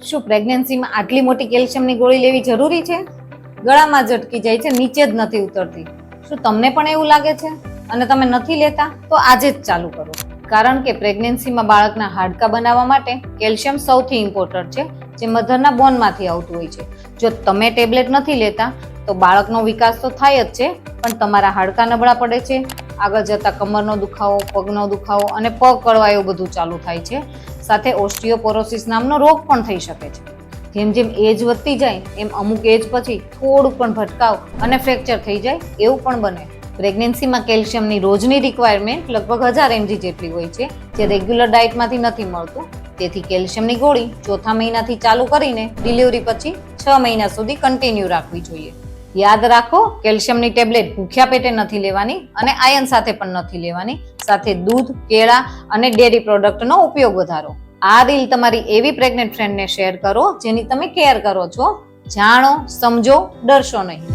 શું પ્રેગ્નન્સીમાં આટલી મોટી કેલ્શિયમની ગોળી લેવી જરૂરી છે? ગળામાં જ અટકી જાય છે, નીચે જ નથી ઉતરતી. શું તમને પણ એવું લાગે છે અને તમે નથી લેતા? તો આજે જ ચાલુ કરો. કારણ કે પ્રેગ્નન્સીમાં બાળકના હાડકાં બનાવવા માટે કેલ્શિયમ સૌથી ઇમ્પોર્ટન્ટ છે, જે મધરના બોનમાંથી આવતું હોય છે. જો તમે ટેબ્લેટ નથી લેતા તો બાળકનો વિકાસ તો થાય જ છે, પણ તમારા હાડકાં નબળા પડે છે. આગળ જતા કમરનો દુખાવો, પગનો દુખાવો અને પગ કળવા એવું બધું ચાલુ થાય છે. સાથે ઓસ્ટિયોપોરોસિસ નામનો રોગ પણ થઈ શકે છે. જેમ જેમ એજ વધતી જાય એમ અમુક એજ પછી થોડું પણ ભટકાવ અને ફ્રેક્ચર થઈ જાય એવું પણ બને. પ્રેગ્નન્સીમાં કેલ્શિયમની રોજની રિક્વાયરમેન્ટ લગભગ 1000 mg જેટલી હોય છે, જે રેગ્યુલર ડાયટમાંથી નથી મળતું. તેથી કેલ્શિયમની ગોળી ચોથા મહિનાથી ચાલુ કરીને ડિલિવરી પછી 6 મહિના સુધી કન્ટિન્યુ રાખવી જોઈએ. યાદ રાખો, કેલ્શિયમની ટેબ્લેટ ભૂખ્યા પેટે નથી લેવાની અને આયર્ન સાથે પણ નથી લેવાની. સાથે દૂધ, કેળા અને ડેરી પ્રોડક્ટનો ઉપયોગ વધારો. આ રીલ તમારી એવી પ્રેગ્નન્ટ ફ્રેન્ડને શેર કરો જેની તમે કેર કરો છો. જાણો, સમજો, ડરશો નહીં.